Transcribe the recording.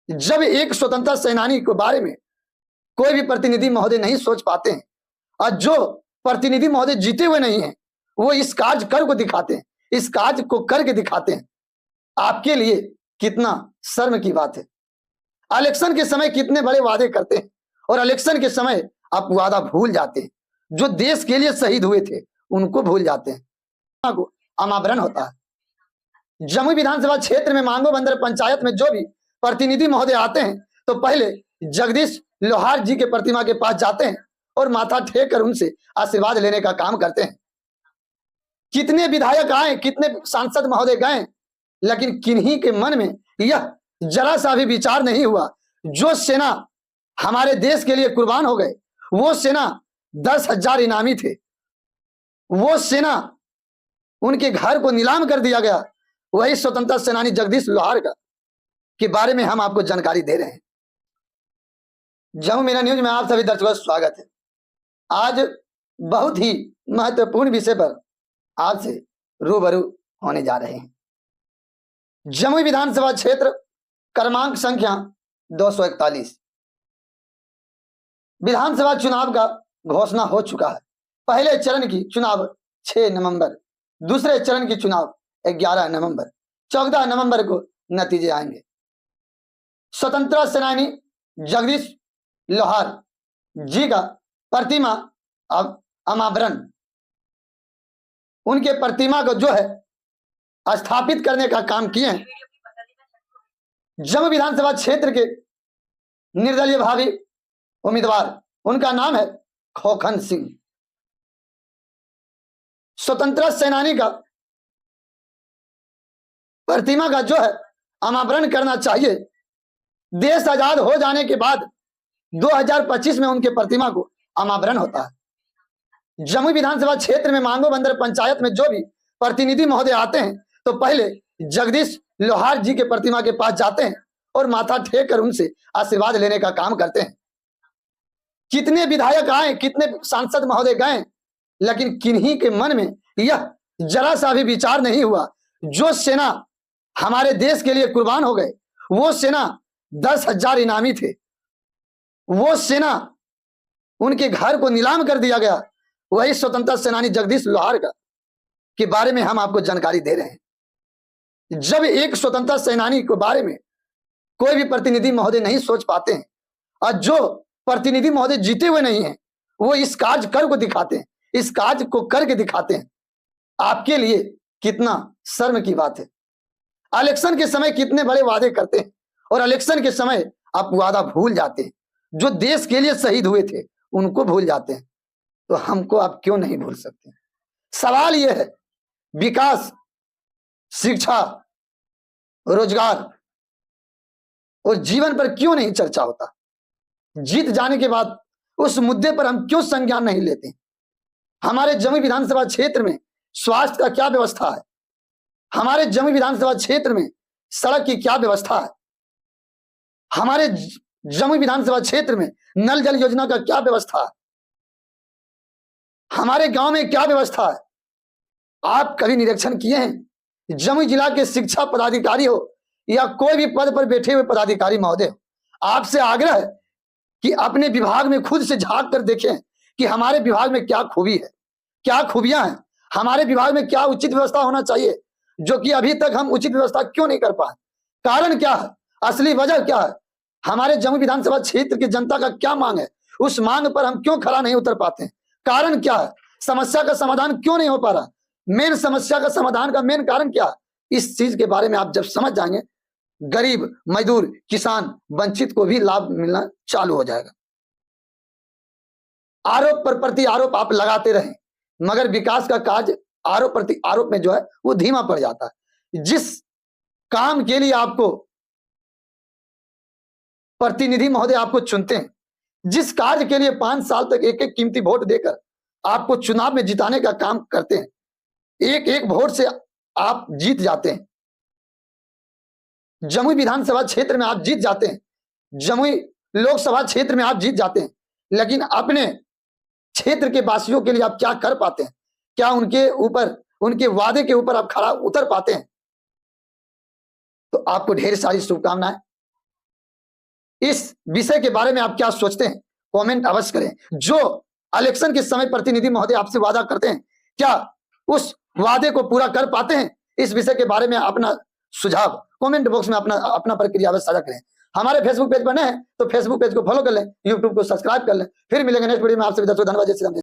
जब एक स्वतंत्रता सेनानी के बारे में कोई भी प्रतिनिधि महोदय नहीं सोच पाते हैं और जो प्रतिनिधि महोदय जीते हुए नहीं हैं वो इस कार्य कर को दिखाते हैं, इस कार्य को करके दिखाते हैं, आपके लिए कितना शर्म की बात है। इलेक्शन के समय कितने बड़े वादे करते हैं और इलेक्शन के समय आप वादा भूल जाते हैं। जो देश के लिए शहीद हुए थे उनको भूल जाते हैं। अनावरण होता है जमुई विधानसभा क्षेत्र में मांगो बंदर पंचायत में जो भी प्रतिनिधि महोदय आते हैं तो पहले जगदीश लोहार जी के प्रतिमा के पास जाते हैं और माथा टेक कर उनसे आशीर्वाद लेने का काम करते हैं। कितने विधायक आए, कितने सांसद महोदय गए, लेकिन किन्हीं के मन में यह जरा सा भी विचार नहीं हुआ जो सेना हमारे देश के लिए कुर्बान हो गए, वो सेना 10,000 इनामी थे, वो सेना उनके घर को नीलाम कर दिया गया। वही स्वतंत्रता सेनानी जगदीश लोहार का के बारे में हम आपको जानकारी दे रहे हैं। जमुई मीडिया न्यूज में आप सभी दर्शकों का स्वागत है। आज बहुत ही महत्वपूर्ण विषय पर आपसे रूबरू होने जा रहे हैं। जमुई विधानसभा क्षेत्र क्रमांक संख्या 241 विधानसभा चुनाव का घोषणा हो चुका है। पहले चरण की चुनाव 6 नवंबर, दूसरे चरण की चुनाव 11 नवंबर, 14 नवंबर को नतीजे आएंगे। स्वतंत्रता सेनानी जगदीश लोहार जी का प्रतिमा अब अनावरण, उनके प्रतिमा को जो है स्थापित करने का काम किए हैं जमुई विधानसभा क्षेत्र के निर्दलीय भावी उम्मीदवार, उनका नाम है खोखन सिंह। स्वतंत्रता सेनानी का प्रतिमा का जो है अनावरण करना चाहिए। देश आजाद हो जाने के बाद 2025 में उनके प्रतिमा को अनावरण होता है। जमुई विधानसभा क्षेत्र में मांगो बंदर पंचायत में जो भी प्रतिनिधि महोदय आते हैं तो पहले जगदीश लोहार जी के प्रतिमा के पास जाते हैं और माथा टेक कर उनसे आशीर्वाद लेने का काम करते हैं। कितने विधायक आए, कितने सांसद महोदय गए, लेकिन किन्हीं के मन में यह जरा सा भी विचार नहीं हुआ जो सेना हमारे देश के लिए कुर्बान हो गए, वो सेना 10,000 इनामी थे, वो सेना उनके घर को नीलाम कर दिया गया। वही स्वतंत्रता सेनानी जगदीश लोहार का के बारे में हम आपको जानकारी दे रहे हैं। जब एक स्वतंत्रता सेनानी के बारे में कोई भी प्रतिनिधि महोदय नहीं सोच पाते हैं और जो प्रतिनिधि महोदय जीते हुए नहीं हैं वो इस कार्य कर को दिखाते हैं, इस कार्य को करके दिखाते हैं, आपके लिए कितना शर्म की बात है। इलेक्शन के समय कितने बड़े वादे करते हैं और इलेक्शन के समय आप वादा भूल जाते हैं। जो देश के लिए शहीद हुए थे उनको भूल जाते हैं, तो हमको आप क्यों नहीं भूल सकते। सवाल यह है, विकास, शिक्षा, रोजगार और जीवन पर क्यों नहीं चर्चा होता। जीत जाने के बाद उस मुद्दे पर हम क्यों संज्ञान नहीं लेते। हमारे जमुई विधानसभा क्षेत्र में स्वास्थ्य का क्या व्यवस्था है, हमारे जमुई विधानसभा क्षेत्र में सड़क की क्या व्यवस्था है, हमारे जमुई विधानसभा क्षेत्र में नल जल योजना का क्या व्यवस्था है, हमारे गांव में क्या व्यवस्था है। आप कभी निरीक्षण किए हैं? जमुई जिला के शिक्षा पदाधिकारी हो या कोई भी पद पर बैठे हुए पदाधिकारी महोदय हो, आपसे आग्रह है कि अपने विभाग में खुद से झांक कर देखें कि हमारे विभाग में क्या खूबी है, क्या खूबियां हैं, हमारे विभाग में क्या उचित व्यवस्था होना चाहिए, जो कि अभी तक हम उचित व्यवस्था क्यों नहीं कर पाए। कारण क्या है, असली वजह क्या है, हमारे जमुई विधानसभा क्षेत्र की जनता का क्या मांग है, उस मांग पर हम क्यों खड़ा नहीं उतर पाते हैं। कारण क्या है, समस्या का समाधान क्यों नहीं हो पा रहा। मेन समस्या का समाधान का मेन कारण क्या है, इस चीज के बारे में आप जब समझ जाएंगे, गरीब, मजदूर, किसान, वंचित को भी लाभ मिलना चालू हो जाएगा। आरोप पर प्रति आरोप आप लगाते रहें मगर विकास का कार्य आरोप प्रति आरोप में जो है वो धीमा पड़ जाता है। जिस काम के लिए आपको प्रतिनिधि महोदय आपको चुनते हैं, जिस कार्य के लिए 5 साल तक एक एक कीमती वोट देकर आपको चुनाव में जिताने का काम करते हैं, एक एक वोट से आप जीत जाते हैं। जमुई विधानसभा क्षेत्र में आप जीत जाते हैं, जमुई लोकसभा क्षेत्र में आप जीत जाते हैं, लेकिन अपने क्षेत्र के वासियों के लिए आप क्या कर पाते हैं, क्या उनके ऊपर, उनके वादे के ऊपर आप खड़ा उतर पाते हैं। तो आपको ढेर सारी शुभकामनाएं। इस विषय के बारे में आप क्या सोचते हैं, कमेंट अवश्य करें। जो इलेक्शन के समय प्रतिनिधि महोदय आपसे वादा करते हैं, क्या उस वादे को पूरा कर पाते हैं? इस विषय के बारे में अपना सुझाव कमेंट बॉक्स में अपना प्रक्रिया अवश्य साझा करें। हमारे फेसबुक पेज पर नए हैं तो फेसबुक पेज को फॉलो कर लें, यूट्यूब को सब्सक्राइब कर लें। फिर मिलेंगे नेक्स्ट वीडियो में आपसे। धन्यवाद। जय श्री राम।